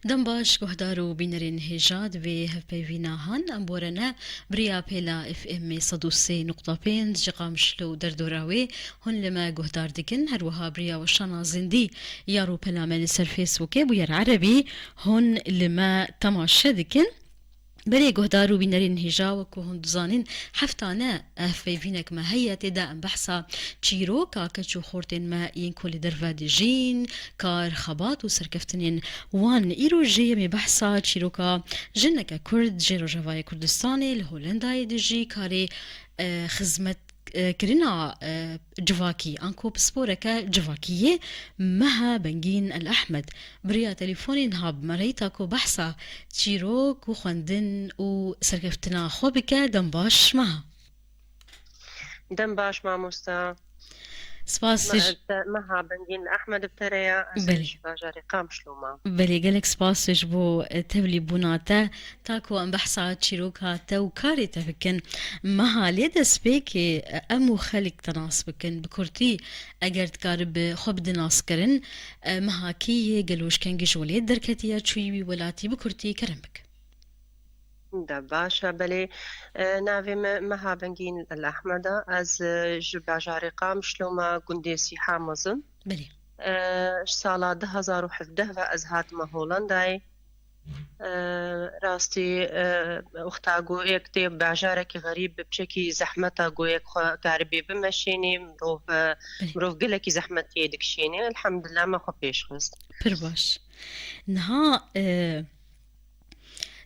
دەم باش گۆهدار و بینەرین هێژا divê hevpeyvîna em borene biriya pêla FM 103.5 ji Qamişlo û derdora wê hûn li me guhdar dikin her wiha biriya weşana zindî ya rû pela me li ser Facebookê bû yer erebî hûn li me temaşe dikin بري گهدار و بینرین هجا و که هندزانین حفتانه فیوینک ما هیا تدا ام بحثا چیرو کاکچ و خورتین ما این کل دروا دیجین کار خبات و سرکفتنین وان ایرو جی می بحثا چیرو کا جنک کرد جیرو جوای کردستانی لهولندای دیجی کاری خدمت كرنا جواكي أنكو بسبوركا جواكية مها بنجين الأحمد بريا تليفوني نهاب مريتاكو بحثا تشيروك وخندن وسرقفتنا خوبكا دنباش مها دنباش مع مستا سپاس مها بنجين أحمد بتريا بلي باجاري قامشلوما بلي قالك سپاس جبو تبلي بوناتا تاكو ام بحثا تشيروكا تو كاري تفكن مها ليدا سبيكي امو خلق تناسبكن بكورتي اگر تكارب خوب دناس كرن مها كي قالوش كان جوليد دركتيا تشويوي ولاتي بكورتي كرمك دا باشا بلي نافي مها بنجين الأحمد از باجاري قامشلوما قنديسي حامزن بلي سالا 2017 و از هاتم هولنداي راستي وقتا گویک تی باجارك غريب بشكي زحمتا گویک كاربي بمشيني مروف قلكي زحمتي دكشيني الحمد لله ما خو پیش خست برباش نها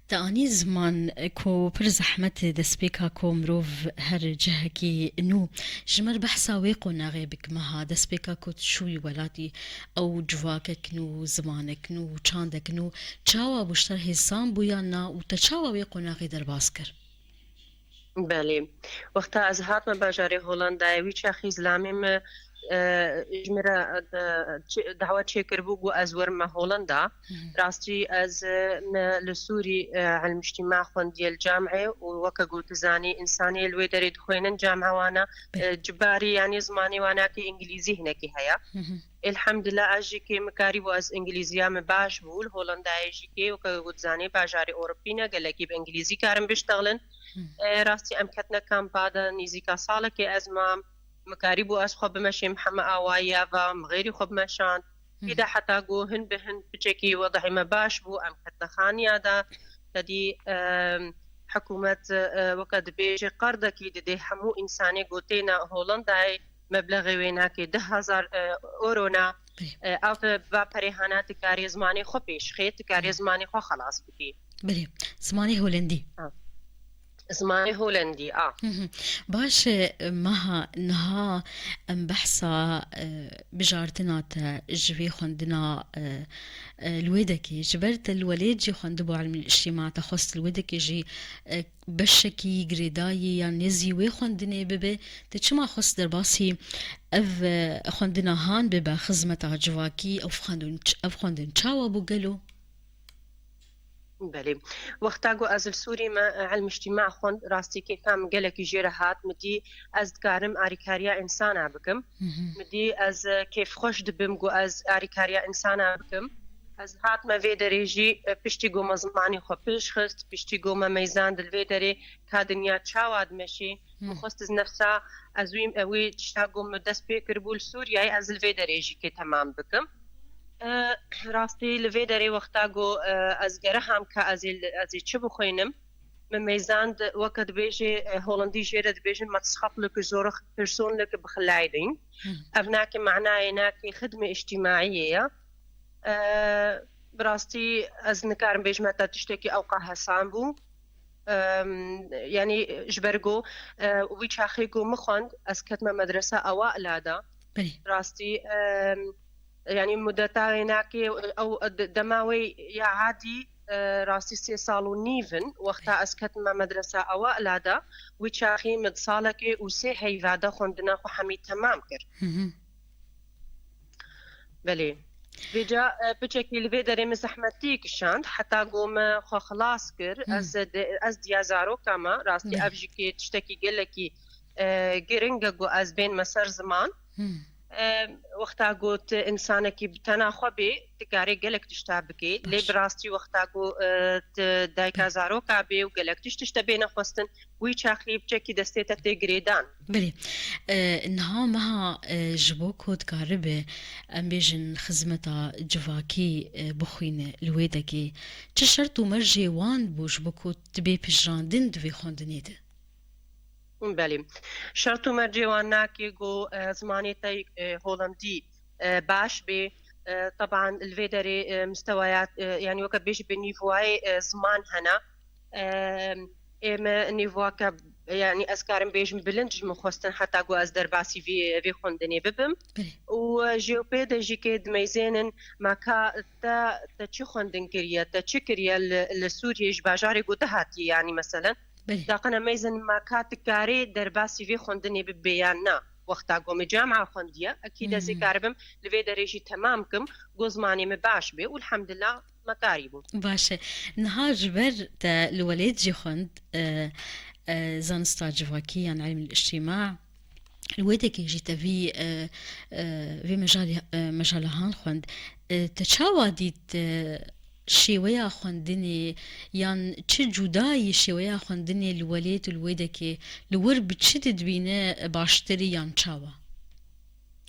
تاني زمان كو پر زحمت دسبيكا كو مروف هر جهكي انو جمر بحثا ويقو ناغيبك مها دسبيكا كو تشوي ولاتي او جواكك نو زمانك نو چاندك نو چاوا بوشتر حسان بويانا و تچاوا ويقو ناغي درباسكر بله وقتا از هاتم باجاری هولندای ویچا خیزلامیم جمرا دعوت شكر بوجو از ورم هولندا راستي از لسوري على المجتمع خون ديال الجامعة ووكا قلت زاني إنساني الويدري دخوينن جامعة وانا جباري يعني زماني وانا كي إنجليزي هناكي هيا الحمد لله أجي كي مكاري از إنجليزيا مباش بول هولندا أجي كي وكا قلت زاني باجاري أوروبينا قال لكي بإنجليزي كارم بيشتغلن راستي أمكتنا كان بعد نيزيكا صالة أزمام مكاري بو أس خب ماشي محمد آوايا وغيري خب ماشان إذا حتى جو هن بهن بجكي وضعي ما باش بو أم كتنا خانيا دا تدي حكومة وقد بيجي قرضكي دي حمو إنساني قوتينا هولندا مبلغ ويناكي 10,000 أورونا أو بابريهانات كاري زماني خو بيش خيط كاري زماني خو خلاص بكي بلي زماني هولندي زماني هولندي باش مها نها ام بحثا بجارتنا تا جوي خوندنا الودكي جبرت الوليد جي خوندبو علم الاجتماع تخص الودكي جي بشكي غريداي يعني نزي وي خوندني ببي تشما خص درباسي اف خوندنا هان ببا خدمة جواكي او خوندن تشاوا بوغلو بله وقتا جو از السوري ما على المجتمع خون راستي كي كام قالك جيرهات مدي از دكارم اريكاريا انسان بكم مدي از كيف خوش دبم جو از اريكاريا انسان بكم از هات ما في دريجي بشتي جو مزماني خو بيش خست بشتي جو ما ميزان دل في دري كادنيا تشاواد مشي مخصص نفسها ازويم اوي تشتاقو مدس بيكر بول سوريا از الفي دريجي كي تمام بكم راستي لفي داري وقتا جو از گرهم که از چه بخوینم ميزان وقت بيجي هولندي جيرد بيجي ما تسخط لك زورخ بيرسون لك بخلايدين ابناك معناه هناك خدمة اجتماعية براستي از نكارم بيجي متى تشتكي اوقع هسان بو يعني جبرجو ويش اخيكو مخوند از كتمة مدرسة اوائل هذا راستي يعني مدتا هناك او دماوي يا عادي راسي 6 سال ونيفن وقتا اسكت ما مدرسة اوائل هذا ويشاخي متصالك وسي هي فادا خوندنا خو حميد تمام كر بلي بيجا بشكل الفيدري مزحمتيك شاند حتى قوم خو خلاص كر از ديازارو كما راسي افجي كي تشتكي قال لكي جرينجا جو از بين مسار زمان وقتا گوت انسانکی بتنا خوبی تکاری گلک تشتا بکی لی براستی وقتا گو دایکا زاروکا بی و گلک تشتا بین خواستن وی چاخلی بچکی دسته تا تگریدان بلي انها مها جبو كود كاربه ام بيجن خزمتا جواكي بخوينه الويدكي تشرتو مرجي وان بوش بكو تبي بجراندن دوي خوندنيده بله شرط مرجوانا که گو زمانی تای هولندی باش به طبعا الفيدري مستويات يعني وقت بيجي بنيفواي زمان هنا اما نيفواكا يعني اسكارم بيجم بلنج مخوستن حتى قو از درباسي في خوندني ببم وجيوبيدا جيكي دميزينن ماكا تا تشي خوندن كريا تا تشي كريا لسوريا جباجاري قو دهاتي يعني مثلا داقنا ميزن ماكا تكاري درباسي في خوندني ببيانا وقتا قوم جامعة خوندية أكيد زكاربم لفيدا ريجي تمامكم قوزماني مباش بي والحمد لله مكاريبو باشا نهار جبر تا الوليد جي خوند زانستا جواكي عن علم الاجتماع الويدك جيتا في مجال خوند تشاوا ديت شیوه خوندنی یان چه جدایی شیوه خوندنی الولید الویدکی لور بتشدد بینه باشتری یان چاوا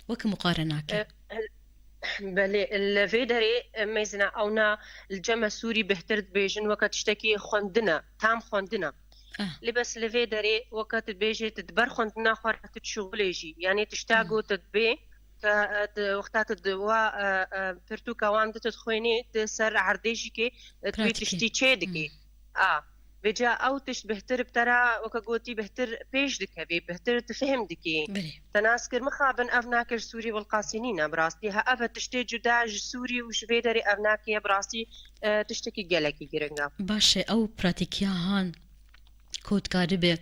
وك مقارناك بله الفيدري ميزنا اونا الجمع السوري بهترد بيجن وقت تشتكي خوندنا تام خوندنا لبس الفيدري وقت بيجي تدبر خوندنا خورت تشغليجي يعني تشتاقو تدبي وقتات الدواء برتوكا وان تدخويني تسر عرديجي كي توي تشتي تشيدكي بجا او تش بهتر بترى وكاقوتي بهتر بيش دكبي بهتر تفهم دكي تناسكر مخابن افناكر سوري والقاسينين براستي ها افا تشتي جداج سوري وش بيدري افناكي براستي تشتكي جلكي جرنگا باشه او براتيكيا هان كود كاربة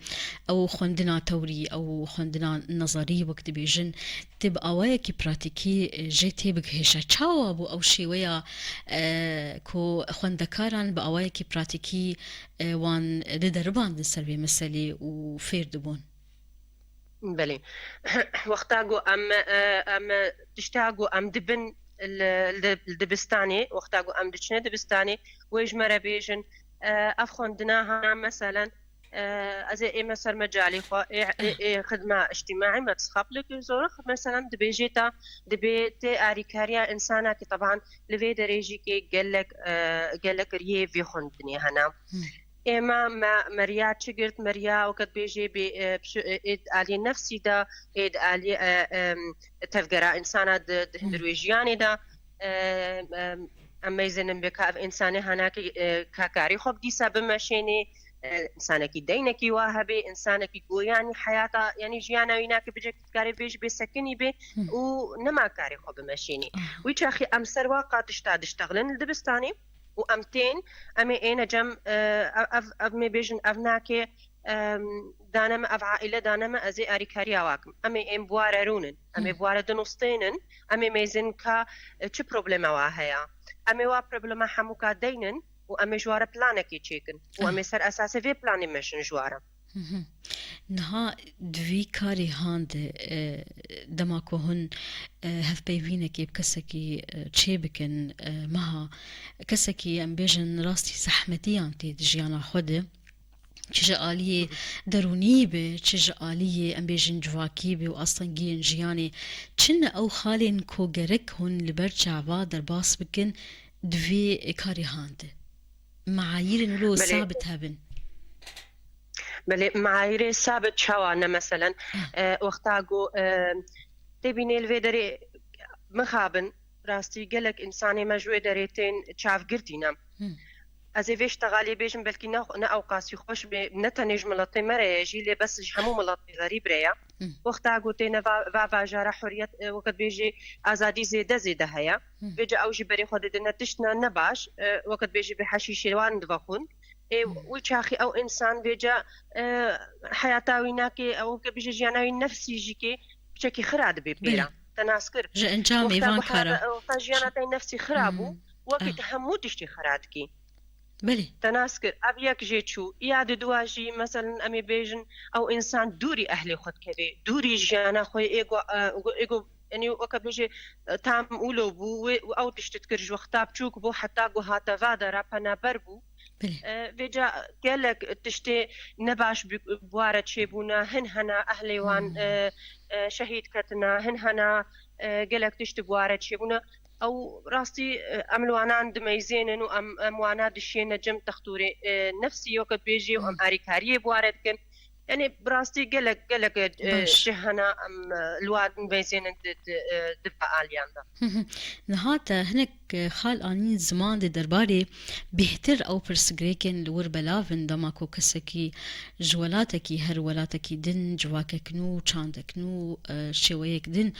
أو خوندنا توري أو خوندنا نظري وقت بيجن تبقى وياكي براتيكي جيتي بكهشة تشاوابو أو شي ويا كو خوندكاران بقى وياكي براتيكي وان لدربان دنسر مسالي وفير دبون بلي وقتاقو أم تشتاقو أم دبن الدبستاني وقتاقو أم دشنا دبستاني ويجمر بيجن أفخوندناها مثلا أزي مثلا مجالي خدمة اجتماعي ما تسخب لك زورخ مثلا دبيجيتا دبيتي أريكاريا إنسانة كي طبعا لفي دريجي كي قالك ريه في خندني هنا إما ما مريا تشجرت مريا وقت بيجي بآلي نفسي دا آلي تفجر إنسانة هندرويجياني دا أما يزن بكاف إنساني هنا كاكاري خب دي سبب ماشيني إنسانك دينك واهبي إنسانك يعني حياته يعني جيانا ويناك بجك تكاري بيج بسكني بي ونما كاري خب ماشيني ويش أخي أم سرواقع تشتغلن الدبستاني وأمتين أمي أنا جم أمي بيجن أبناكي دانم أف عائلة دانم أزي أريكاريا واكم أمي إم بوارة رونن أمي بوارة دنوستينن أمي ميزن كا چه بروبلما واهيا أمي وا بروبلما حموكا دينن وأمي جوارة بلانكي تشيكن وأمي سر أساسي في بلاني مشن جوارة نها دوی کاری هاند دماکو هن هف بیوینکی بکسکی چه بکن مها کسکی ام بیجن راستی زحمتیان تید جیانا خوده چه آلیه درونی به چه آلیه ام بیجن جواکی به و اصلا گین جیانی چن او خالین کو گرک هن لبر جعبا در باس بکن دوی کاری هاند معايير نلو ثابت هبن بله معايير ثابت شوانا مثلا وقتاقو تبيني الفيدري مخابن راستي قالك إنساني مجوي دريتين تشاف قرتينا أزي فيش تغالي بيجن بلكي نا أوقاسي خوش نتنج ملطي مرة يجي لي بس همو ملطي غريب ريا وقتاقو تينا فا جارة حرية وقت بيجي أزادي زيدة هيا بيجي أوجي بري خود دينا تشنا نباش وقت بيجي بحشيشي وان دفخون ويشاخي أو إنسان بيجا حياتاويناكي أو بيجي جياناوي نفسي جيكي بشكي خراد بيبيرا تناسكر جانجام إيفان كارا وقتا جياناتي نفسي خرابو وقت همو تشتي خرادكي بلي تناسكر أبيك جيتشو ياد دواجي مثلا أمي بيجن أو إنسان دوري أهلي خد كبي دوري جيانا خوي إيجو يعني وەکە بێژێ تام ئولۆ بوو و ئەو تشتت کرد وەختا بچووک بۆ حتا گو هاتەڤادەرا پەنابەر بوو vêca gelek tiştê nebaş buware çêbûne hin hena ehlêwan şehîd ketina hin hena gelek tişt buware çêbûne ew rastî em li wanan dimeyzênin û em wana dişêne cem textûrê nefsî weke bêjî û em alîkariyê buware dikin يعني براستي قالك شهنا ام الواد بيزين دفع اليان ده نهاتا هناك خال اني زمان دي درباري بهتر او برسجريكن لور بلافن دماكو كسكي جولاتكي هر ولاتكي دن جواككنو چاندكنو شويك دن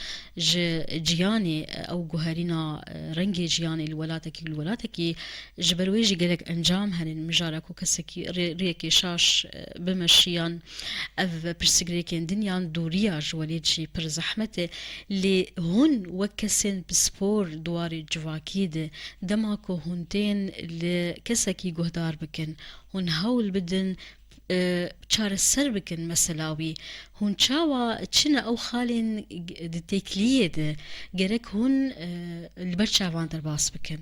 جياني او جوهرينا رنجي جياني الولاتكي جبرويجي قالك انجام هن مجاركو كسكي ريكي شاش بمشيان اف برسجريكن دنيان دوريا جواليجي پر زحمته اللي هون وكسن بسبور دواري جواكي دماكو هونتين لكسكي جهدار بكن هون هول بدن چار السر بكن مسلاوي هون چاوا چنا او خالين دتيكليه ده جرك هون البرشاوان درباس بكن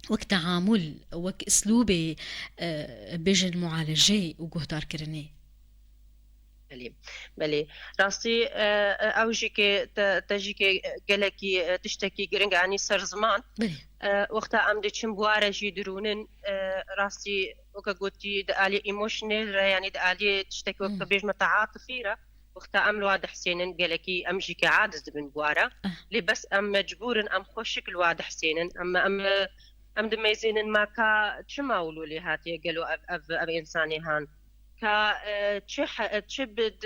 وك تعامل وك اسلوبي بيجن معالجه وجهدار كرني بله راستی اوجی که تجی که گلکی تشتکی گرنگ عنی سر زمان وقتا ام دچم بواره جی درونن راستی وکا گوتی دالی ایموشنل یعنی دالی تشتکی وقتا بیش متعاطفی را وقتا ام لواد حسینن گلکی ام جی که عادز بن بواره لی بس ام مجبورن ام خوشک لواد حسینن ام دمیزینن ما کا چما ولولی هاتی گلو اف انسانی هان کا چه بد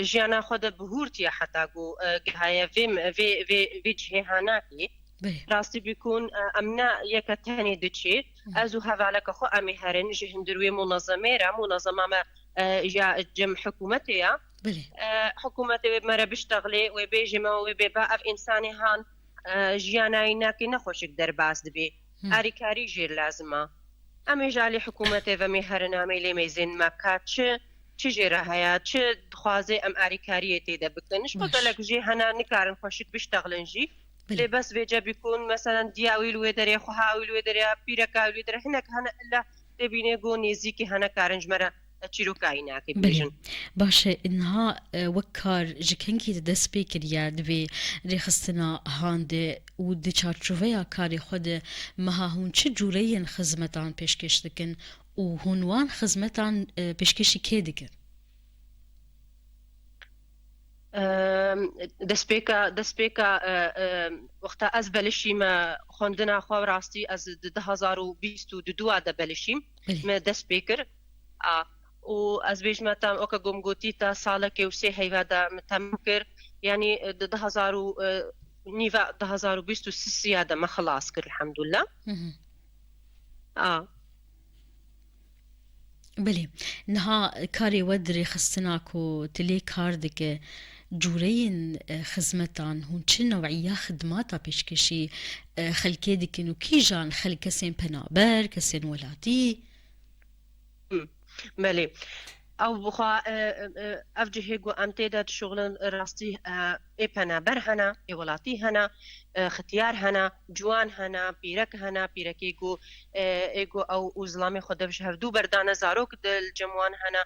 جیانا خود بهورتی حتی گو گهای وی جهاناتی راستی بيكون امنا يكتاني دچي ازو هذالك خو امي هرن جهم دروي منظمه ما جم حكومتها حكومتي مره بيشتغلي وبيجي ما وبيبا اف انساني هان جياناينا كي نخوشك درباس دبي اريكاري جير لازمه امی جالی حکومت و میهرنا میلی میزین مکات چه جرا هیا چه خوازه ام آریکاریه تیده بکنش بقولك جی هنا نکارن خوشت بيشتغلن جی لی بس ویجا بيكون مثلا دیاویل و دریا خوهاویل و دریا پیرکاویل و دریا هناك هنا الا تبینه گو نزیکی هنا کارنج مرا تشيروكاينا كبيجن باشا انها وكار جكنكي دس بيكر يادوي ريخستنا هاند ودي چارچوفيا كاري خود مها هون چه جورين خدمتان پیشکش دکن و هونوان خدمتان پیشکشی کی دکن دسپیکا وقتا از بلشیم خوندنا خو راستی از 2022 ده بلشیم ما دسپیکر و از بیش متام اوکا گمگوتی تا ساله که وسی هیوادا متمکر یعنی 2023 هذا ما خلاص كر الحمد لله بلي نها كاري ودري خستناكو تلي كاردك جورين خدمتان هون چه نوعية خدماتا پیشکشی خلکه دکن و کی جان خلک کسین پنابر کسین ولادی مالي او بخا افجهيغو امتداد شغل راستي ايبنا برهنا اولاتي هنا ختيار هنا جوان هنا بيرك هنا بيركيغو ايغو او ازلامي خدفش هفدو بردانه زاروك دل جموان هنا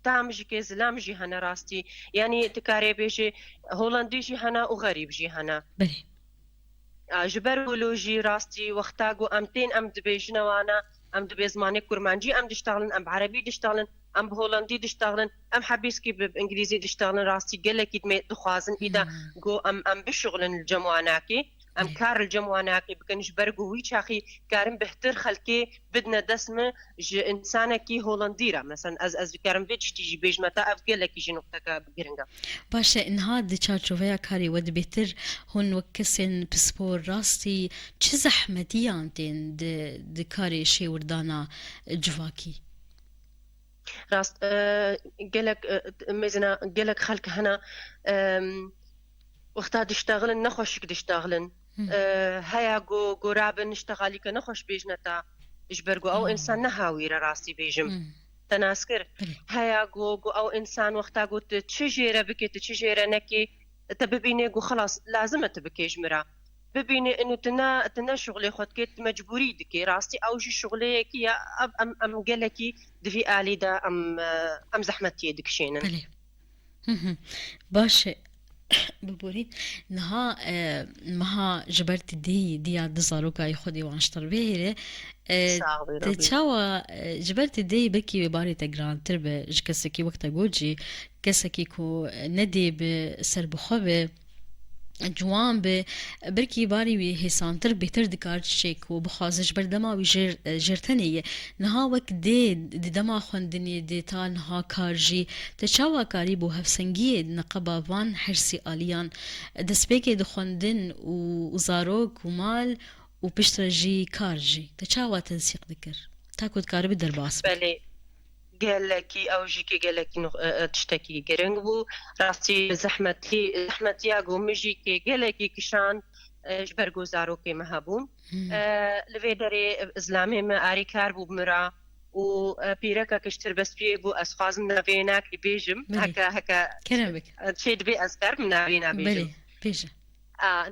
تامجي كزلامجي هنا راستي يعني تكاري بيجي هولنديجي هنا وغريب جي هنا بلي جبرولوجي راستي وقتاغو امتين ام دبيجنا وانا ام دبي زماني كورمانجي ام دشتغلن ام بعربي دشتغلن ام بهولندي دشتغلن ام حبيسكي بانجليزي دشتغلن راستي قالك يدمي دخوازن اذا جو ام بشغلن الجمواناكي ام كار الجمواناكي بكنش برغو ويشاخي كارم بهتر خلكي بدنا دسمه انسانكي هولنديرا مثلا از كارم فيتش تيجي بيج متى اف قالك يجي نقطه بجرنجا باشا ان هاد تشارچوفيا كاري ود بهتر هون وكسن بسبور راستي چه زحمتي انتين د كاري شي وردانا جواكي راست قالك ميزنا قالك خلك هنا وقتا دشتغلن نخوشك دشتغلن هيا جو رابن اشتغالي كنخوش بيجنتا اجبرغو او انسان نهاوير راسي بيجم تناسكر هيا جو او انسان وقتا قلت تشجيره بكي تشجيره نكي تببيني جو خلاص لازم تبكيج مرا ببيني انه تنا شغلي خد كيت مجبوري دكي راستي او شي شغلي كي ام قالكي دفي الي دا ام زحمتي دكشينن بله باشه ببورید نها مها جبرت دی عاد زاروكا يخدي وانشتر بهره صعب ربي تشاوا جبرت دی بكي بباري تجران تربه جكسكي وقتا جوجي كسكي كو ندي بسر بخوبه جوان به برکی باری وی حسانتر بهتر دکار شیک و بخوازش بردما وی جرتنیه نها وک دی دما خوندنی دی تا نها کارجی تچاوا کاری بو هفسنگی نقبا وان حرسی آلیان دسپیکی دی خوندن و زاروک و مال و پشترجی کارجی تچاوا تنسیق دکر تا کود کار بدر باس بله قالكي او جيكي قالكي تشتكي قرنقبو راستي زحمتي اقو مجيكي قالكي كشان جبرقو زاروكي مهابون لفيدري ازلامي ما اري كاربو بمرا و بيركا كشتر بس بيبو اسخازم نافيناك بيجم هكا كرمك تشيد بي اسكر من نافينا بيجم بلي بيجم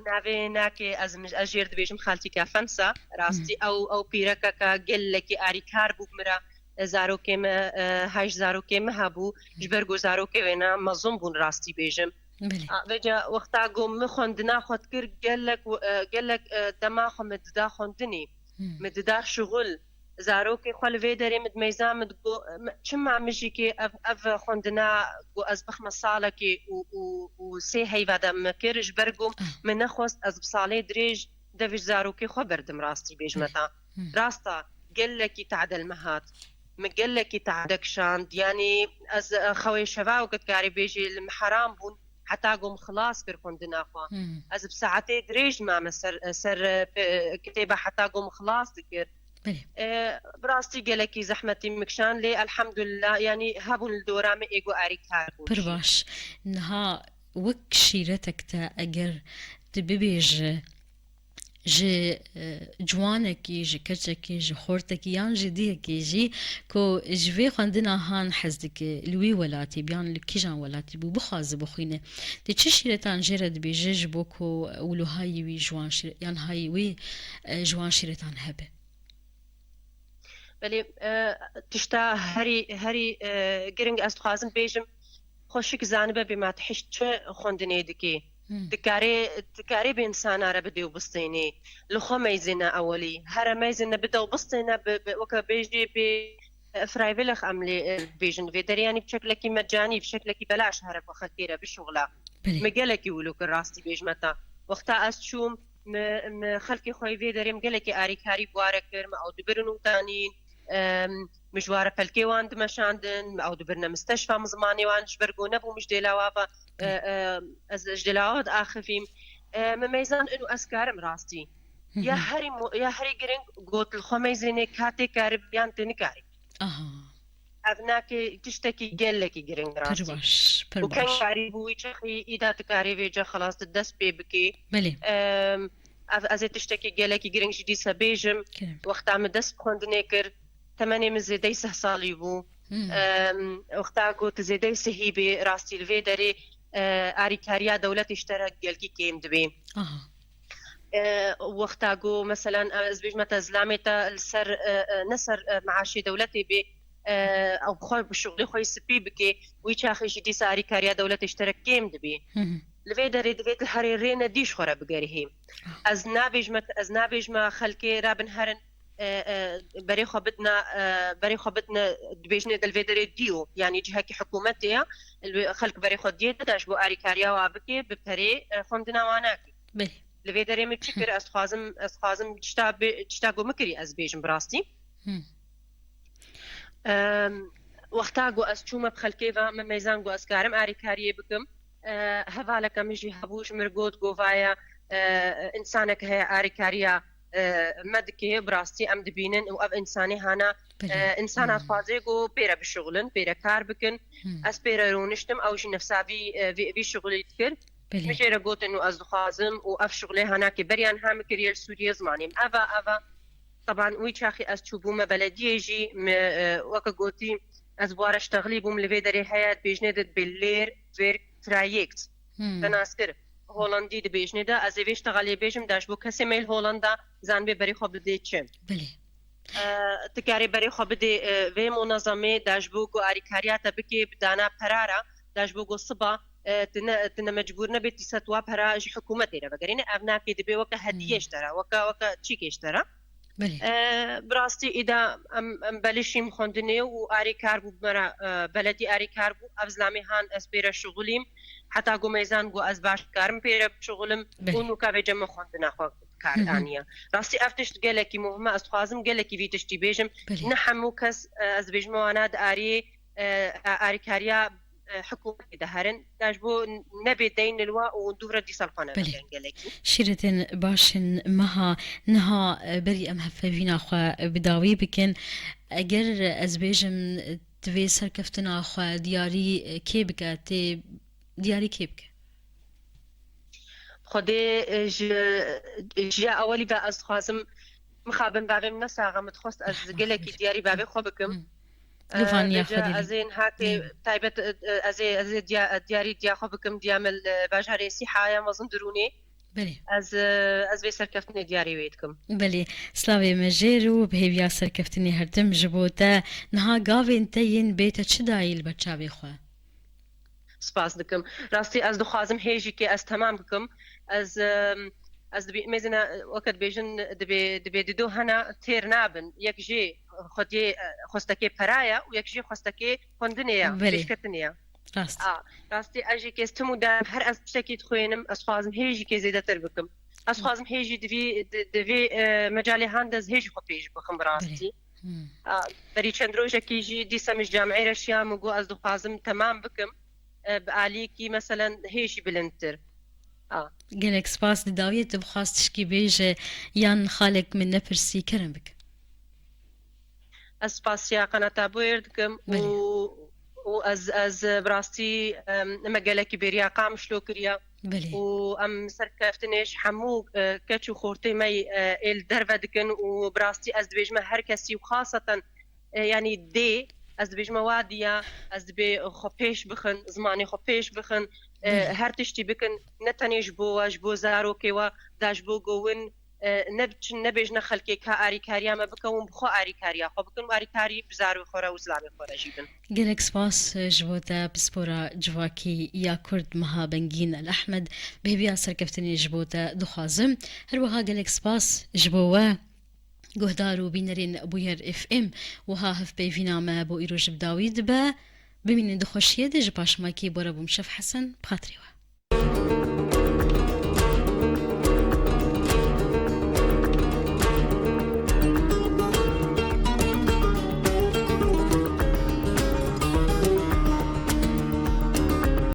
نافيناك اجير بيجم خالتي كفنسا راستي او بيركا قالكي اري كاربو بمرا زاروکم هاش زاروکم هبو جبرگو زاروکه وینا مزون بون راستی بیجم وجا وقتا قوم خوندنا خود کر قالك دما خمد دا خوندني مددار شغل زاروكي خل فيدري مد ميزان مد شما مجيكي اف خوندنا قو ازبخ مصالكي و سي هي بعد مكر جبرگو من نخوست از بصالي دريج دفج زاروكي خبر دم راستي بيجمتا راستا قالك تعدل مهات مقلك تعدك شاند يعني از خوي شباب وقت كاري بيجي المحرام بون حتى قوم خلاص كركون دناخوا از بساعتي دريج ما سر كتابة حتى قوم خلاص ذكر براستي قالكي زحمتي مكشان لي الحمد لله يعني هابون الدورة ما ايقو اريك هاربون برباش نها وك شيرتك تا اگر تبيبيج جي جوانكي جي كرتكي جي خورتكي يان جي ديكي جي كو جوي خندنا هان حزدك لوي ولاتي بيان لكيجان ولاتي بو بخاز بخينه دي تشيرتان جرد بيجي بوكو ولو هاي وي جوان شير يان هاي وي جوان شيرتان هبه بلي تشتا هري جرينج استخازن بيجم خوشك زانبه بما تحشت خوندني دكي تكاري بإنسان عربي بدي وبسطيني لخو ميزنا أولي هرا ميزنا بدي وبسطينا وكا بيجي فرايفلخ عملي بيجن فيدر يعني بشكلكي مجاني بشكلكي بلاش هرب وخلكيرا بشغلة مقالكي ولوك الراستي بيجمتا وقتا أسشوم خلكي خوي فيدر مقالكي آري كاري بواركر ما أو دبرنو تانين مجوارة فلكي واند مشاندن أو دبرنا مستشفى مزماني وان جبرقو نبو مش ديلاوابا از جدلاوات آخفیم ممیزان اینو اسکارم راستی یا هری گرینگ قوت الخمیزینه کاتی کاری بیان تنکاری ابناك تشتكي جلكي جرين راسي برباش وكان كاري بوي تشخي إذا تكاري فيجا خلاص تدس بيبكي بلي أزي تشتكي جلكي جرين جدي سبيجم وقت عم دس بخوندنيكر 8 مزيدي سهصالي بو وقتا قوت زيدي سهيبي راستي الفيدري آريكاريا دولة اشترك جلكي كيم دبي وقتا قو مثلا ازبيج متى زلامتا السر نسر معاشي دولتي بي او بخوي بالشغل خوي سبي بكي ويشاخي جدي ساري كاريا دولة اشترك كيم دبي الفيدري دبيت الحريرين ديش خورا بقاريهم ازنابيج ما خلكي رابن هرن بري خبتنا دبيجنا دالفيدري ديو يعني جهة حكومتها خلق بري خد ديت داش بو اريكاريا وابكي ببري خوندنا واناكي بلي الفيدري متشكر اسخازم تشتاقو مكري از بيجم براستي وقتاقو اسچوما بخلكيفا مميزان قو اسكارم اريكاريا بكم هفالك مجي هبوش مرقوت قوفايا انسانك هي اريكاريا مدكي براستي ام دبينن و اف انساني هانا انسان خوازي قو بيرا بشغلن بيرا كار بكن اس بيرا رونشتم او جي نفسا في شغلي تكر مجي رقوت انو از خازم و اف شغلي هانا كي بريان هام كريال سوريا زمانيم افا طبعا ويشاخي از تشوبوما بلديه جي وكا قوتي از بوار اشتغلي بوم لفيدري حياة بيجندت باللير فير ترايكت تناسكر هولندی دبیجنه دا از ویش تغالی بیجم داش بو کسی میل هولندا زن بری خوب بده چم بله تکاری بری خوب بده و منظمه داش بو گو آریکاریات بکی بدانا پرارا داش بو گو صبا تن مجبور نبي تساتوا برا حكومتي را بقرين ابنا كي دبي وكا هديه اشترى وكا تشيك اشترى بله براستي اذا ام بلشيم خوندني و اري كاربو مرا بلدي اري كاربو افزلامي هان اسبير شغليم حتى قو ميزان قو از باش كارم بير شغلم ونو كافي جمع خوندنا خو كار انيا راستي افتش قالكي مهمه استخازم قالكي في تشتي بيجم نحمو كس از بيجمو انا اري كاريا حكومتي دهرن داجبو نبي دين الوا ودورة دي سلطانة بلي شيرتن باشن مها نها بري ام هفافين اخوا بداوي بكن اگر از بيجم دوي سركفتنا اخوا دياري كيبكا تي دياري كيبكا خدي جا اولي با از خازم مخابن بابم نساغه متخص از قلكي دياري بابي خوبكم لوفانيا خديلي ازين هاكي تايبت ازي دياري ديا خوبكم ديامل باجاري سيحايا مظن دروني بله از بي سركفتني دياري ويتكم بله سلاوي مجيرو بهيبيا سركفتني هرتم جبوتا نها قاوي انتين بيتا چداي البچاوي خوا سپاس دکم راستی از دخوازم هیچی که از تمام بکم از دبی میزنه وقت بیشن دبی دو هنا تیر نابن یک جی خودی خستکی پرایا و یک جی خستکی خندنیا بیشکتنیا راست راستی اجی که استمو دام هر از شکی تخوینم از خوازم هیچی که زیاده تر بکم از خوازم هیچی دبی مجالی هندز هیچی خو پیش بکم راستی بری چند روزه کی جی دیسمش جامعه رشیام و گو از دخوازم تمام بکم بعليكي مثلا هيشي بلنتر قالك سباس داوية تبخاص تشكي بيج يان خالك من نفرسي كرمك اسباس يا قناة بويردكم و از براستي لما قالك بريا قام شلوكريا و ام سركفتنيش حمو كاتشو خورتي مي الدرفدكن و براستي از بيجما هر كسي وخاصة يعني دي از دبیج موادیا از دبی خوپیش بخن زمانی خوپیش بخن هر تشتی بکن نتنیش بو زارو که و داش بو گوین نبیج نخلکی که آریکاریا ما بکن بخو آریکاریا خو بکن آریکاری بزارو خورا و زلامی خورا جیبن گلک سپاس جبوتا بسپورا جواکی یا کرد مها بنگین الأحمد بهبیا سرکفتنی جبوتا دخوازم هر وها گلک سپاس جبوا گهدارو بینرین بویر اف ام وها هف بيفينا ما بو إيروج بداويد با بمين دخوشيه دي جباش مايكي بورا بومشف حسن بخاطريوا